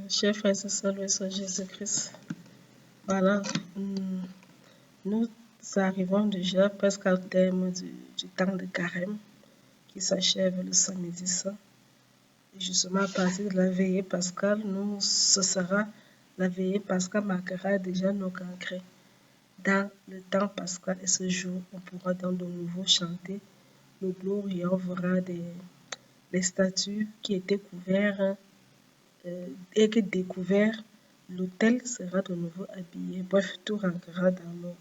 Chers frères et sœurs, loué soit Jésus-Christ. Voilà, nous arrivons déjà presque au terme du temps de carême qui s'achève le samedi saint. Et justement, à partir de la veillée pascale, ce sera la veillée pascale marquera déjà nos cancrets. Dans le temps pascal et ce jour, on pourra dans de nouveau chanter le gloire et on verra les statues qui étaient couvertes et que découvert, l'autel sera de nouveau habillé. Bref, tout rentrera dans l'eau.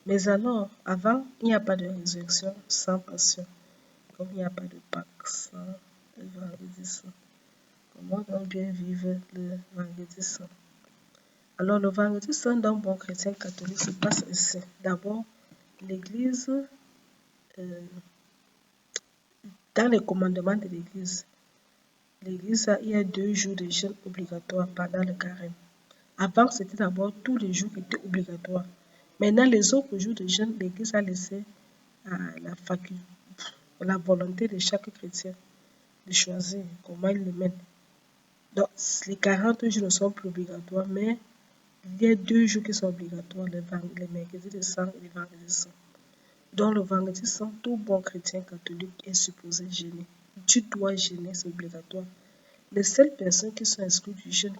Mais alors, avant, il n'y a pas de résurrection sans passion. Comme il n'y a pas de Pâques sans le vendredi saint. Comment donc bien vivre le vendredi saint? Alors, le vendredi saint d'un bon chrétien catholique se passe ainsi. D'abord, l'Église, dans les commandements de l'Église, il y a 2 jours de jeûne obligatoires pendant le carême. Avant, c'était d'abord tous les jours qui étaient obligatoires. Maintenant, les autres jours de jeûne, l'Église a laissé à la volonté de chaque chrétien de choisir comment il le mène. Donc, les 40 jours ne sont plus obligatoires, mais il y a 2 jours qui sont obligatoires, les mercredis de sang et les vendredis saints. Donc, le vendredi saint, tout bon chrétien catholique est supposé jeûner. Tu dois jeûner, c'est obligatoire. Les seules personnes qui sont exclues du jeûne,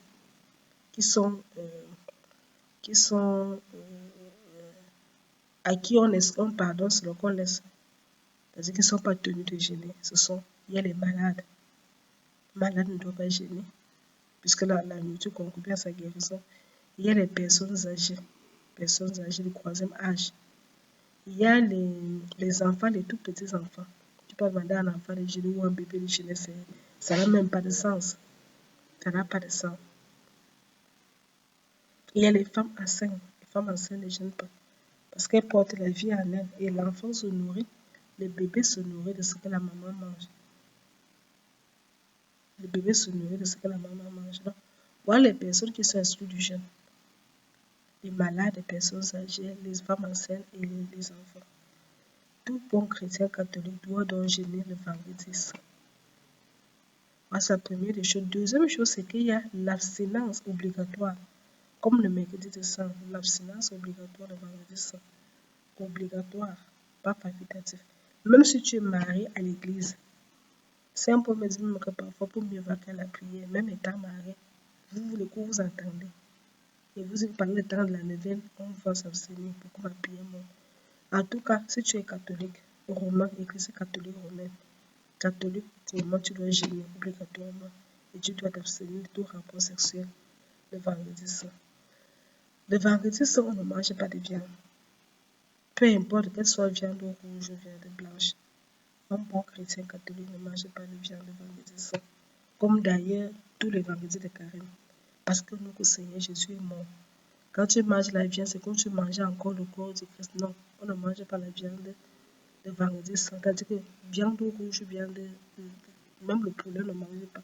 qui sont à qui on pardonne selon qu'on laisse, c'est-à-dire qu'ils ne sont pas tenus de jeûner, il y a les malades. Les malades ne doivent pas jeûner, puisque la nourriture concourt à sa guérison. Il y a les personnes âgées du 3e âge. Il y a les enfants, les tout petits enfants. Tu peux demander à un enfant de jeûner ou un bébé de jeûner, ça n'a même pas de sens. Ça n'a pas de sens. Il y a les femmes enceintes. Les femmes enceintes ne jeûnent pas, parce qu'elles portent la vie en elles. Et l'enfant se nourrit, le bébé se nourrit de ce que la maman mange. Le bébé se nourrit de ce que la maman mange. Donc, voilà les personnes qui sont exclues du jeûne. Les malades, les personnes âgées, les femmes enceintes et les enfants. Tout bon chrétien catholique doit donc jeûner le vendredi saint. Voilà, c'est la première des choses. Deuxième chose, c'est qu'il y a l'abstinence obligatoire. Comme le mercredi de sang, l'abstinence obligatoire le vendredi saint. Obligatoire, pas facultatif. Même si tu es marié à l'église, c'est un peu me dire que parfois pour mieux vaquer à la prière, même étant marié, le coup vous entendez. Et vous parlez le temps de la neuvaine, on va s'abstenir pour qu'on va prier mon. En tout cas, si tu es catholique, romain, église catholique romaine, catholique, tu dois jeûner obligatoirement et tu dois t'abstenir de tout rapport sexuel le vendredi saint. Le vendredi saint, on ne mange pas de viande. Peu importe qu'elle soit viande rouge ou viande blanche. Un bon chrétien catholique ne mange pas de viande le vendredi saint. Comme d'ailleurs tous les vendredis de carême. Parce que notre Seigneur Jésus est mort. Quand tu manges la viande, c'est comme tu mangeais encore le corps du Christ. Non, on ne mange pas la viande le vendredi saint. C'est-à-dire que viande rouge, même le poulet ne mange pas.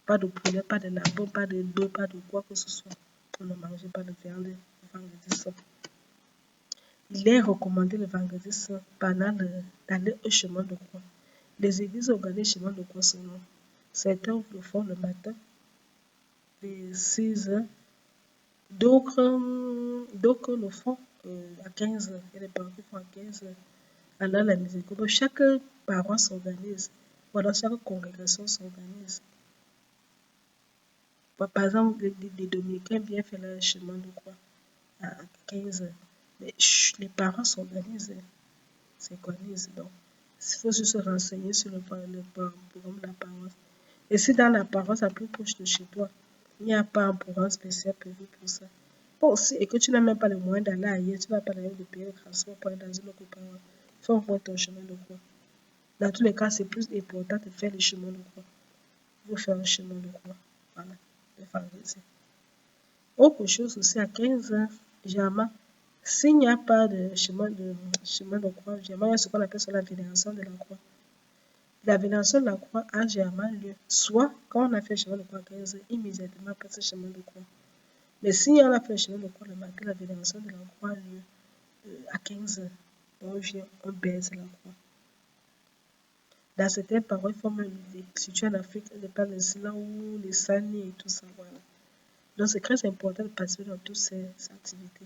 Pas de poulet, pas de lapin, pas de bœuf, pas de quoi que ce soit. On ne mange pas de viande le vendredi saint. Il est recommandé le vendredi saint d'aller au chemin de croix. Les églises organisent le chemin de croix selon. Certains le font le matin, les 6 heures. D'autres le font à 15 heures. Il y a des paroisses qui font à 15 heures. Alors la miséricorde. Chaque paroisse s'organise. Voilà, chaque congrégation s'organise. Par exemple, les dominicains viennent faire le chemin de croix à 15 heures. Mais les paroisses s'organisent. Donc, il faut juste se renseigner sur le programme de la paroisse. Et si dans la paroisse la plus proche de chez toi, il n'y a pas un programme spécial prévu pour ça. Bon, et que tu n'as même pas le moyen d'aller ailleurs, tu ne vas pas aller de payer le transport pour aller dans une autre paroisse. Il faut voir ton chemin de croix. Dans tous les cas, c'est plus important de faire le chemin de croix. Il faut faire le chemin de croix. Voilà, le vendredi. Autre chose aussi, à 15 heures, généralement, s'il n'y a pas de chemin de croix, généralement, il y a ce qu'on appelle la vénération de la croix. La vénération de la croix a généralement lieu, soit quand on a fait le chemin de croix à 15 heures, immédiatement après ce chemin de croix. Mais si on a fait le chemin de croix le matin, la vénération de la croix a lieu à 15 heures. On vient, on baise la croix. Dans certaines paroles, forment les situées en Afrique, les plans de Silaou, les Sani et tout ça, voilà. Donc, c'est très important de participer dans toutes ces activités.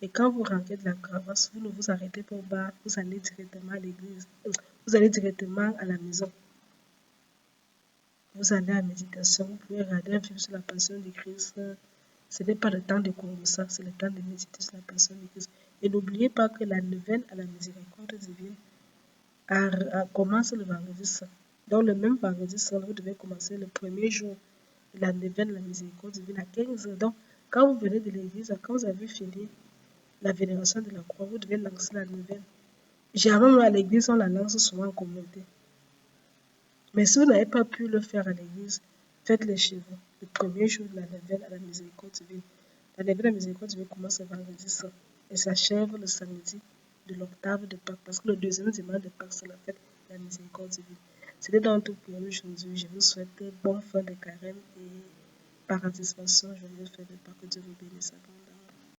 Et quand vous rentrez de la caravane, vous ne vous arrêtez pas au bar, vous allez directement à l'église, vous allez directement à la maison. Vous allez à la méditation, vous pouvez regarder un film sur la passion du Christ. Ce n'est pas le temps de ça, c'est le temps de méditer sur la passion du Christ. Et n'oubliez pas que la neuvaine à la miséricorde divine commence le vendredi saint. Donc le même vendredi saint, vous devez commencer le premier jour de la neuvaine à la miséricorde divine à 15 heures. Donc quand vous venez de l'église, quand vous avez fini la vénération de la croix, vous devez lancer la neuvaine. Généralement, à l'église, on la lance souvent en communauté. Mais si vous n'avez pas pu le faire à l'église, faites-le chez vous. Le premier jour de la neuvaine à la miséricorde divine. La neuvaine à la miséricorde divine commence le vendredi saint et s'achève le samedi de l'octave de Pâques. Parce que le deuxième dimanche de Pâques, c'est la fête de la miséricorde divine. C'était donc tout pour aujourd'hui. Je vous souhaite bonne fin de carême et par anticipation, joyeuse fête de Pâques. Que Dieu vous bénisse abondamment.